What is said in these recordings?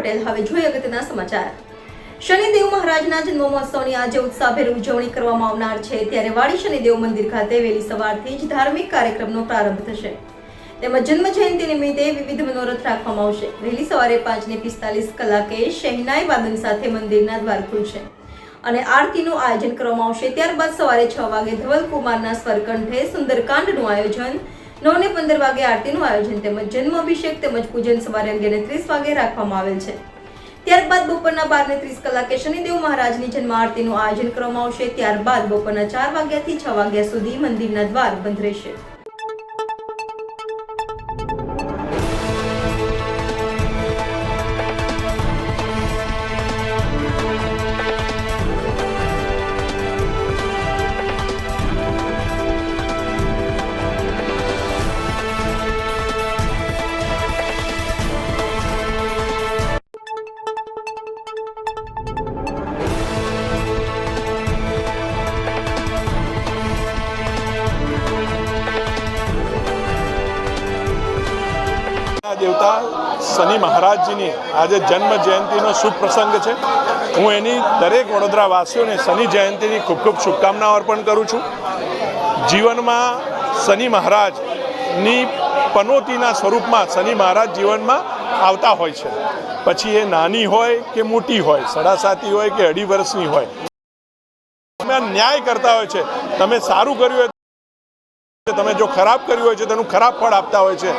પટેલ। હવે જોઈએ અગત્યના સમાચાર। શનિદેવ મહારાજના જન્મ મહોત્સવની આજે ઉત્સાહભેર ઉજવણી કરવામાં આવનાર છે, ત્યારે વાડી શનિદેવ મંદિર ખાતે વહેલી સવારથી જ ધાર્મિક કાર્યક્રમનો પ્રારંભ થશે, તેમજ જન્મ જયંતિ નિમિત્તે વિવિધ મનોરથ રાખવામાં આવશે। વહેલી સવારે 5:45 કલાકે શહેનાઈ વાદન સાથે મંદિરના દ્વાર ખુલશે અને આરતીનું આયોજન કરવામાં આવશે। ત્યારબાદ સવારે 6 વાગે ધવલકુમારના સ્વરકંઠે સુંદરકાંડનું આયોજન, 9:15 વાગે આરતીનું આયોજન તેમજ જન્મ અભિષેક તેમજ પૂજન સવારે 11:30 વાગે રાખવામાં આવેલ છે। ત્યારબાદ બપોરના 12:30 કલાકે શનિદેવ મહારાજની જન્મ આરતીનું આયોજન કરવામાં આવશે। ત્યારબાદ બપોરના 4 વાગ્યાથી 6 વાગ્યા સુધી મંદિરના દ્વાર બંધ રહેશે। દેવતા શનિ મહારાજજીની આજે જન્મ જયંતિનો શુભ પ્રસંગ છે। હું એની દરેક વડોદરાવાસીઓને શનિ જયંતિની ખૂબ ખૂબ શુભકામનાઓ અર્પણ કરું છું। જીવનમાં શનિ મહારાજની પનોતીના સ્વરૂપમાં શનિ મહારાજ જીવનમાં આવતા હોય છે, પછી એ નાની હોય કે મોટી હોય, 7.5 હોય કે 2.5 વર્ષની હોય, તમે ન્યાય કરતા હોય છે। તમે સારું કર્યું હોય, તમે જો ખરાબ કર્યું હોય છે તેનું ખરાબ ફળ આપતા હોય છે।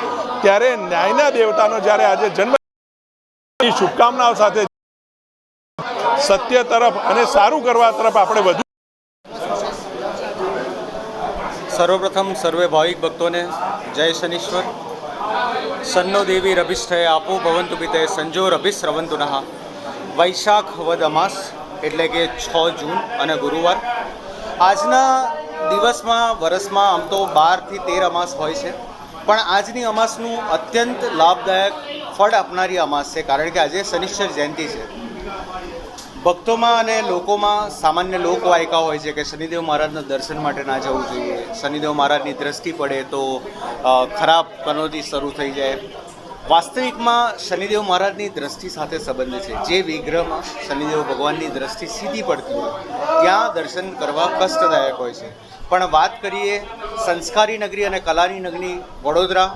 ત્યારે ન્યાયના દેવતાનો જ્યારે આજે જન્મ શુભકામનાઓ સાથે સત્ય તરફ અને સારું કરવા તરફ આપણે વધુ। સર્વપ્રથમ સર્વે ભાવિક ભક્તોને જય શનીશ્વર। સન્નો દેવી રભિષ્ઠય આપો ભવંતુ પિતે સંજોર અભિશ્રવંતુ નઃ। વૈશાખ વદ અમાસ એટલે કે 6 જૂન અને ગુરુવાર। આજના દિવસમાં વર્ષમાં આમ તો 12 થી 13 અમાસ હોય છે, પણ આજની અમાસનું અત્યંત લાભદાયક ફળ આપનારી અમાસ છે, કારણ કે આજે શનિશ્ચર જયંતિ છે। ભક્તોમાં અને લોકોમાં સામાન્ય લોકવાયકા હોય છે કે શનિદેવ મહારાજના દર્શન માટે ના જવું જોઈએ, શનિદેવ મહારાજની દ્રષ્ટિ પડે તો ખરાબ પનોતી શરૂ થઈ જાય। વાસ્તવિકમાં શનિદેવ મહારાજની દ્રષ્ટિ સાથે સંબંધ છે। જે વિગ્રહમાં શનિદેવ ભગવાનની દ્રષ્ટિ સીધી પડતી હોય ત્યાં દર્શન કરવા કષ્ટદાયક હોય છે। પણ વાત કરીએ સંસ્કારી નગરી અને કલાની નગરી વડોદરા,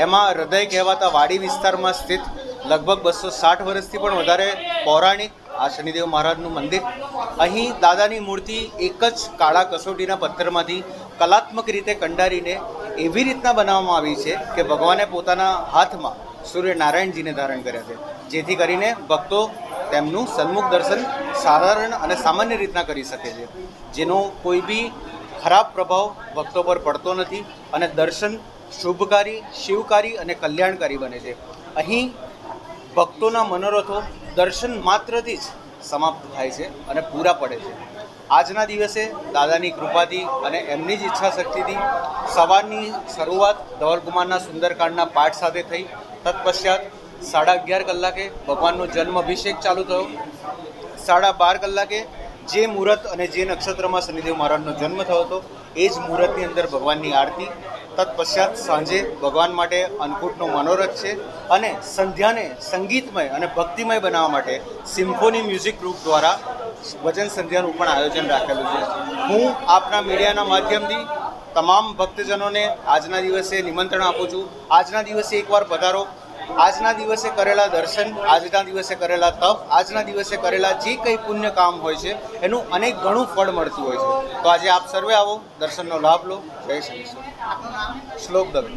એમાં હૃદય કહેવાતા વાડી વિસ્તારમાં સ્થિત લગભગ 260 વર્ષથી પણ વધારે પૌરાણિક આ શનિદેવ મહારાજનું મંદિર। અહીં દાદાની મૂર્તિ એક જ કાળા કસોટીના પથ્થરમાંથી કલાત્મક રીતે કંડારીને એવી રીતના બનાવવામાં આવી છે કે ભગવાને પોતાના હાથમાં સૂર્યનારાયણજીને ધારણ કર્યા છે, જેથી કરીને ભક્તો તેમનું સન્મુખ દર્શન સાધારણ અને સામાન્ય રીતના કરી શકે છે, જેનો કોઈ બી ખરાબ પ્રભાવ ભક્તો પર પડતો નથી અને દર્શન શુભકારી, શિવકારી અને કલ્યાણકારી બને છે। અહીં ભક્તોના મનોરથો દર્શન માત્રથી જ સમાપ્ત થાય છે અને પૂરા પડે છે। આજના દિવસે દાદાની કૃપાથી અને એમની જ ઈચ્છા શક્તિથી સવારની શરૂઆત ધવલકુમારના સુંદરકાંડના પાઠ સાથે થઈ। તત્પશ્ચાત 11:30 કલાકે ભગવાનનો જન્મ અભિષેક ચાલુ થયો। 12:30 કલાકે જે મુહૂર્ત અને જે નક્ષત્રમાં શનિદેવ મહારાજનો જન્મ થયો હતો એ જ મુહૂર્તની અંદર ભગવાનની આરતી। તત્પશ્ચાત સાંજે ભગવાન માટે અન્નકૂટનો મનોરથ છે અને સંધ્યાને સંગીતમય અને ભક્તિમય બનાવવા માટે સિમ્ફોની મ્યુઝિક ગ્રુપ દ્વારા વચન સંધ્યાનું પણ આયોજન રાખેલું છે। હું આપના મીડિયાના માધ્યમથી તમામ ભક્તજનોને આજના દિવસે નિમંત્રણ આપું છું। આજના દિવસે એકવાર પધારો। આજના દિવસે કરેલા દર્શન, આજના દિવસે કરેલા તપ, આજના દિવસે કરેલા જે કંઈ પુણ્ય કામ હોય છે એનું અનેક ઘણું ફળ મળતું હોય છે। તો આજે આપ સર્વે આવો, દર્શનનો લાભ લો। જય શ્રી કૃષ્ણ। શ્લોક દવે।